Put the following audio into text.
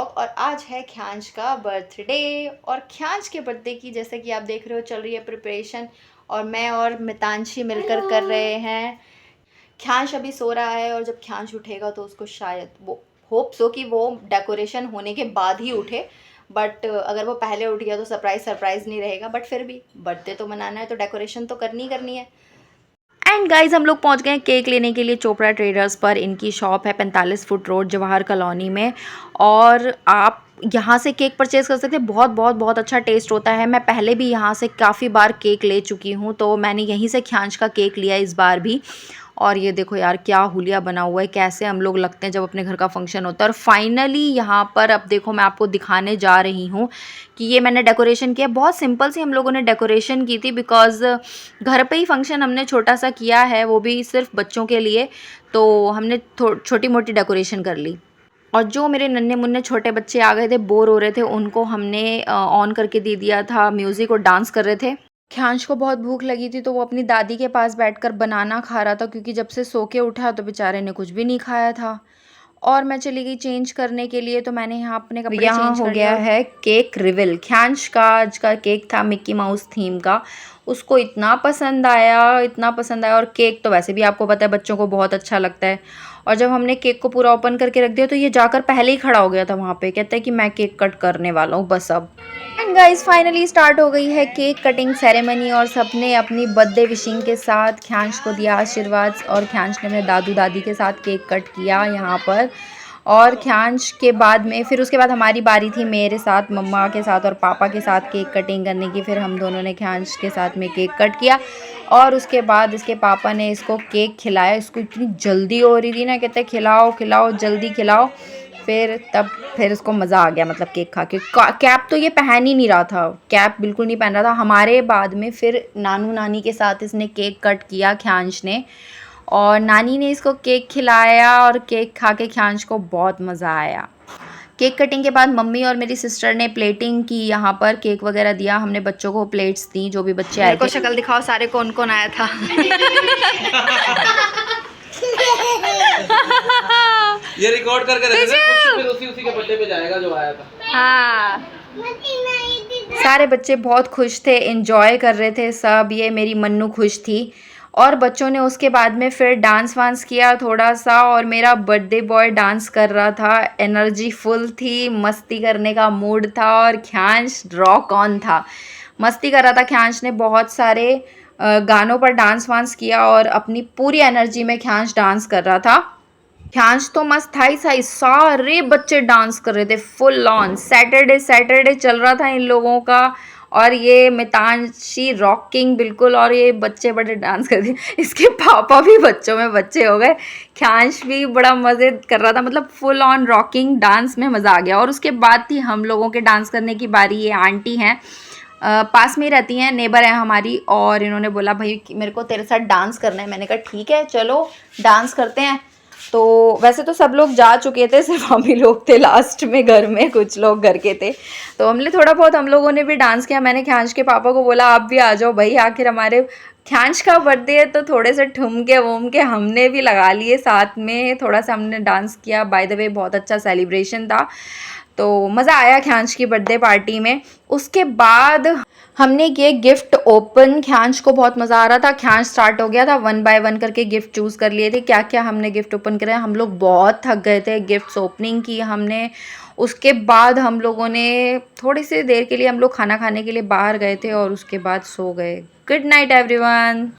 Vlog. और आज है ख्यांश का बर्थडे और ख्यांश के बर्थडे की जैसे कि आप देख रहे हो चल रही है प्रिपरेशन और मैं और मितांशी मिलकर कर रहे हैं। ख्यांश अभी सो रहा है और जब ख्यांश उठेगा तो उसको शायद वो होप सो कि वो डेकोरेशन होने के बाद ही उठे, बट अगर वो पहले उठ गया तो सरप्राइज़ नहीं रहेगा। बट फिर भी बर्थडे तो मनाना है तो डेकोरेशन तो करनी ही करनी है। एंड गाइज हम लोग पहुंच गए हैं केक लेने के लिए चोपड़ा ट्रेडर्स पर। इनकी शॉप है 45 फुट रोड जवाहर कॉलोनी में और आप यहाँ से केक परचेज़ कर सकते हैं। बहुत बहुत बहुत अच्छा टेस्ट होता है। मैं पहले भी यहाँ से काफ़ी बार केक ले चुकी हूँ तो मैंने यहीं से ख्यांश का केक लिया इस बार भी। और ये देखो यार क्या हुलिया बना हुआ है, कैसे हम लोग लगते हैं जब अपने घर का फंक्शन होता है। और फाइनली यहाँ पर अब देखो मैं आपको दिखाने जा रही हूँ कि ये मैंने डेकोरेशन किया। बहुत सिंपल सी हम लोगों ने डेकोरेशन की थी बिकॉज़ घर पे ही फंक्शन हमने छोटा सा किया है, वो भी सिर्फ बच्चों के लिए, तो हमने छोटी मोटी डेकोरेशन कर ली। और जो मेरे नन्हे मुन्ने छोटे बच्चे आ गए थे बोर हो रहे थे उनको हमने ऑन करके दे दिया था म्यूज़िक और डांस कर रहे थे। ख्यांश को बहुत भूख लगी थी तो वो अपनी दादी के पास बैठकर बनाना खा रहा था क्योंकि जब से सो के उठा तो बेचारे ने कुछ भी नहीं खाया था। और मैं चली गई चेंज करने के लिए तो मैंने यहाँ अपने कपड़े चेंज हो गया है केक रिविल। ख्यांश का आज का केक था मिक्की माउस थीम का, उसको इतना पसंद आया, इतना पसंद आया। और केक तो वैसे भी आपको पता है बच्चों को बहुत अच्छा लगता है। और जब हमने केक को पूरा ओपन करके रख दिया तो ये जाकर पहले ही खड़ा हो गया था वहाँ पे, कहता है कि मैं केक कट करने वाला हूँ बस अब। एंड गाइस फाइनली स्टार्ट हो गई है केक कटिंग सेरेमनी और सबने अपनी बर्थडे विशिंग के साथ ख्यांश को दिया आशीर्वाद और ख्यांश ने अपने दादू दादी के साथ केक कट किया यहाँ पर। और ख्यांश के बाद में फिर उसके बाद हमारी बारी थी मेरे साथ, मम्मा के साथ और पापा के साथ केक कटिंग करने की। फिर हम दोनों ने ख्यांश के साथ में केक कट किया और उसके बाद इसके पापा ने इसको केक खिलाया। इसको इतनी जल्दी हो रही थी ना, कहते खिलाओ खिलाओ जल्दी खिलाओ। फिर उसको मज़ा आ गया, मतलब केक खा के। कैप तो ये पहन ही नहीं रहा था, कैप बिल्कुल नहीं पहन रहा था। हमारे बाद में फिर नानू नानी के साथ इसने केक कट किया ख्यांश ने, और नानी ने इसको केक खिलाया और केक खा के ख्यांश को बहुत मज़ा आया। केक कटिंग के बाद मम्मी और मेरी सिस्टर ने प्लेटिंग की, यहाँ पर केक वगैरह दिया, हमने बच्चों को प्लेट्स दी जो भी बच्चे आए थे। मेरे को शक्ल दिखाओ सारे कौन कौन आया था। ये रिकॉर्ड करके रखेगा, फिर उसी के बर्थडे पे जाएगा जो आया था। हाँ सारे बच्चे बहुत खुश थे, एंजॉय कर रहे थे सब। ये मेरी मन्नू खुश थी और बच्चों ने उसके बाद में फिर डांस वांस किया थोड़ा सा और मेरा बर्थडे बॉय डांस कर रहा था। एनर्जी फुल थी, मस्ती करने का मूड था और ख्यांश रॉक ऑन था, मस्ती कर रहा था। ख्यांश ने बहुत सारे गानों पर डांस वांस किया और अपनी पूरी एनर्जी में ख्यांश डांस कर रहा था। ख्यांश तो मस्त था ही सही, सारे बच्चे डांस कर रहे थे फुल ऑन। सैटरडे चल रहा था इन लोगों का और ये मितांशी रॉकिंग बिल्कुल, और ये बच्चे बड़े डांस कर रहे थे। इसके पापा भी बच्चों में बच्चे हो गए। ख्यांश भी बड़ा मज़े कर रहा था, मतलब फुल ऑन रॉकिंग डांस में मज़ा आ गया। और उसके बाद थी हम लोगों के डांस करने की बारी। ये आंटी हैं पास में ही रहती हैं, नेबर है हमारी, और इन्होंने बोला भाई मेरे को तेरे साथ डांस करना है। मैंने कहा ठीक है चलो डांस करते हैं। तो वैसे तो सब लोग जा चुके थे, सिर्फ हम ही लोग थे लास्ट में घर में, कुछ लोग घर के थे। तो हमने थोड़ा बहुत हम लोगों ने भी डांस किया। मैंने ख्यांश के पापा को बोला आप भी आ जाओ भाई, आखिर हमारे ख्यांश का बर्थडे है तो थोड़े से ठुमके वुमके हमने भी लगा लिए साथ में, थोड़ा सा हमने डांस किया। बाय द वे बहुत अच्छा सेलिब्रेशन था, तो मज़ा आया ख्यांश की बर्थडे पार्टी में। उसके बाद हमने किए गिफ्ट ओपन। ख्यांश को बहुत मज़ा आ रहा था, ख्यांश स्टार्ट हो गया था, 1 बाय 1 करके गिफ्ट चूज़ कर लिए थे। क्या क्या हमने गिफ्ट ओपन करे, हम लोग बहुत थक गए थे, गिफ्ट्स ओपनिंग की हमने। उसके बाद हम लोगों ने थोड़ी सी देर के लिए हम लोग खाना खाने के लिए बाहर गए थे और उसके बाद सो गए। Good night everyone.